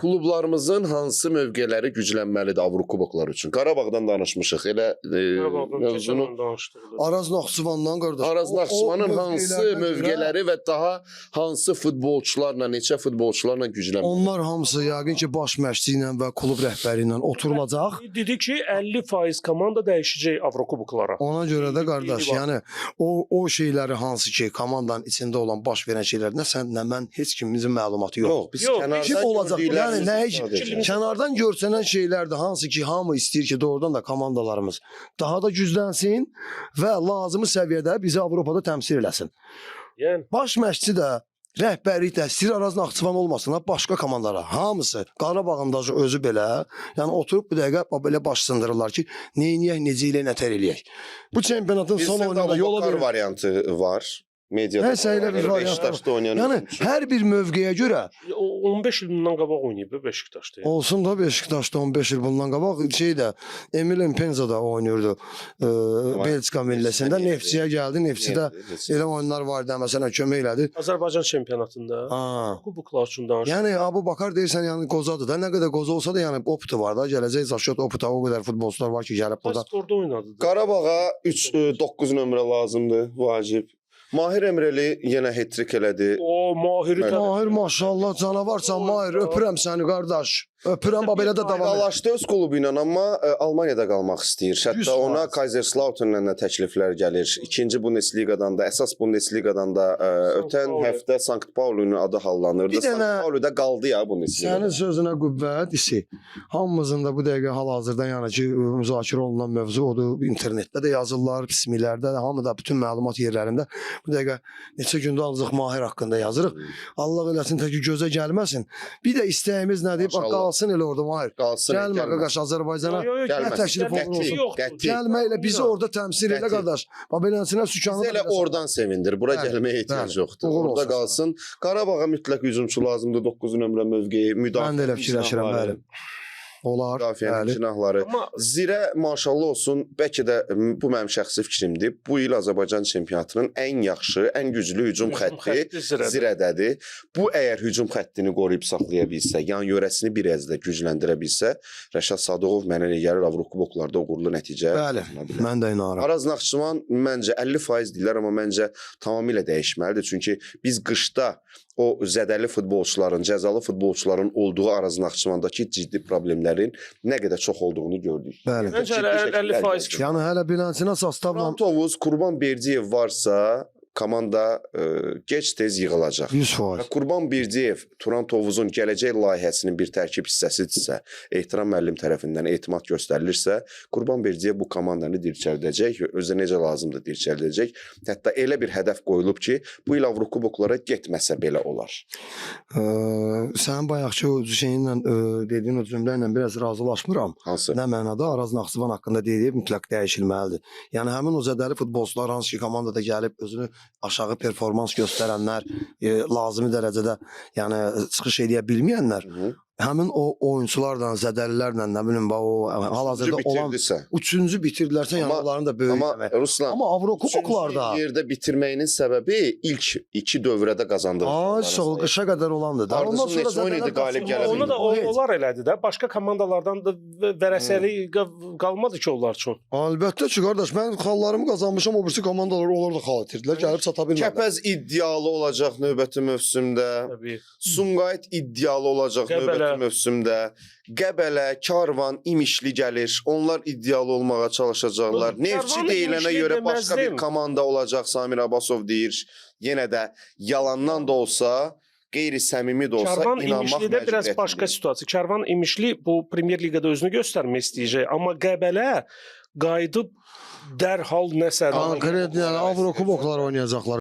klublarımızın hansı mövqeləri güclənməlidir Avrokuboklar üçün? Qarabağdan danışmışıq. Elə mövzunu Araz Naxçıvandan qardaş. Araz Naxçıvanın hansı mövqeləri və daha hansı futbolçularla, neçə futbolçularla güclənməlidir? Onlar hamısı yəqin ki baş məşqçi ilə və klub rəhbəri ilə oturulacaq. Dedi ki 50% komanda dəyişəcək Avrokuboklara. Ona görə də qardaş, yəni o şeyləri hansı ki komandanın içində olan baş verən şeylər nə sən, nə mən heç kimimizin məlumatı yox. Yox, biz Yox, Kim olacaq? Yəni nə sadəcə. kənardan görsənən şeylərdir, hansı ki hamı istəyir ki doğrudan da komandalarımız daha da güclənsin və lazımi səviyyədə bizi Avropada təmsil eləsin. Yəni Baş məşqçi də, rəhbərlik də istəyir Araz Naxçıvan olmasın, başqa komandalara hamısı Qarabağın da özü belə, yəni oturub bir dəqiqə belə baş sındırırlar ki, neyniyək, necə ilə nətər eləyək. Bu çempionatın son oyununda yola bir variantı var. Mediada. Nəsə elə bir Beşiktaşda oynayan. Yəni hər bir mövqeyə görə 15 il bundan qabaq oynayıb Beşiktaşda. Yəni. olsun da Beşiktaşda 15 il bundan qabaq şeydə Emil Mpenza da oynayırdı Belçika milləsində. Neftçiyə gəldi. Neftçidə elə oyunlar var da məsələn kömək elədi. Azərbaycan çempionatında kuboklar üçün danışır. Yəni Abu Bakar deyirsən yəni qozadır da. Nə qədər qoza olsa da yəni optu var da. Gələcək zaşot opta o qədər futbolçular var ki, gəlib burada. Orada oynadı. Qarabağa 9 nömrə lazımdır, vacib. Mahir Emreli yenə hat-trick elədi. O Mahiri də Mahir maşallah canavarsan Mahir. Öpürəm səni qardaş. Öpürəm belə də davam et. Dalaşdı öz klubu ilə, amma Almaniyada qalmaq istəyir. Hətta 100%. ona Kaiserslauternlə də təkliflər gəlir. İkinci Bundesliqadan da, əsas Bundesliqadan da ötən həftə Sankt Pauli'nin adı hallanırdı. Bir dənə- Sankt Pauli də qaldı ya Bundesliqada. Sənin sözünə qüvvət isi. Hamımızın da bu dəqiqə hal-hazırda yəni ki müzakirə olunan mövzu odur. İnternetdə də yazırlar, pismilərdə də, hamıda bütün məlumat yerlərində. Bu dəqiqə neçə gündə ancaq Mahir haqqında yazırıq. Allah eləsin təki gözə gəlməsin. Bir də istəyimiz nədir? Bax Maşallah. qalsın elə orada Mahir. Qalsın, Gəlmə gəlməsin. qardaş Azərbaycana. Gəlməsin. təşrif olunsun. Qəti. Gəlməklə bizi orada təmsil elə Qəti. qardaş. Babeləsinə sükanı. Bizi elə oradan sevindir. Bura Bəli, gəlməyə ehtiyac bəli. yoxdur. Uğur Orada olsun qalsın. Qarabağa mütləq hücumçu lazımdır. 9 nömrə mövqeyi, müdafiə. Mən də elə fikirləşirəm, bəli. Olar. Müdafiənin cinahları. Amma Zirə maşallah olsun, bəlkə də bu mənim şəxsi fikrimdir. Bu il Azərbaycan çempionatının ən yaxşı, ən güclü hücum xətti Zirədədir. Bu əgər hücum xəttini qoruyub saxlaya bilsə, yan yörəsini bir az da gücləndirə bilsə, Rəşad Sadıqov mənə elə gəlir Avrokuboklarda uğurlu nəticə. Bəli. Mən də inanıram. Araz Naxçıvan məncə 50% deyirlər, amma məncə tamamilə dəyişməlidir. Çünki biz qışda o zədəli futbolçuların, cəzalı futbolçuların olduğu Araz Naxçıvandakı ciddi problemlərin nə qədər çox olduğunu gördük. Bəli. Məncə hələ 50%. Yəni hələ bilənsinə sastavla Turan Tovuz, Qurban Berdiyev varsa, komanda gec-tez yığılacaq. 100%. Və Qurban Berdiyev Turan Tovuzun gələcək layihəsinin bir tərkib hissəsidirsə, Ehtiram müəllim tərəfindən etimad göstərilirsə, Qurban Berdiyev bu komandanı dirçəldəcək, özə necə lazımdır dirçəldəcək. Hətta elə bir hədəf qoyulub ki, bu il Avrokuboklara getməsə belə olar. Sənin bayaqki o şeyinlə dediyin o cümlə ilə biraz razılaşmıram. Hansı? Nə mənada Araz Naxçıvan haqqında deyib mütləq dəyişilməlidir. Yəni həmin o zədəli futbolçular hansı ki komandada gəlib özünü aşağı performans göstərənlər, lazımi dərəcədə yəni çıxış edə bilməyənlər, həmin o oyunçularla, zədəlilərlə, nə bilim, o hal-hazırda olan üçüncü bitirdilərsə, yəni onların da böyük əmək. Ruslan, Amma Avrokuboklarda yerdə bitirməyinin səbəbi ilk 2 dövrədə qazandığı. qışa qədər olandır. Ondan sonra zədələr qalib gələ Onu da onlar elədi də. Başqa komandalardan da vərəsəli qalmadı ki onlar üçün. Əlbəttə ki, qardaş, mən xallarımı qazanmışam, o birisi komandalar onlar da xal itirdilər, gəlib çata bilmədilər. Kəpəz iddialı olacaq növbəti mövsümdə. Təbii. Sumqayıt iddialı olacaq növbəti mövsümdə. Qəbələ, Karvan, İmişli gəlir. Onlar iddialı olmağa çalışacaqlar. Neftçi deyilənə görə başqa bir komanda olacaq, Samir Abbasov deyir. Yenə də yalandan da olsa, qeyri-səmimi də olsa Karvan inanmaq İmişlidə biraz başqa situasiya. Karvan İmişli bu Premyer Liqada özünü göstərmək istəyəcək, amma Qəbələ qayıdıb dərhal nəsə Konkret yəni Avrokuboklar oynayacaqlar.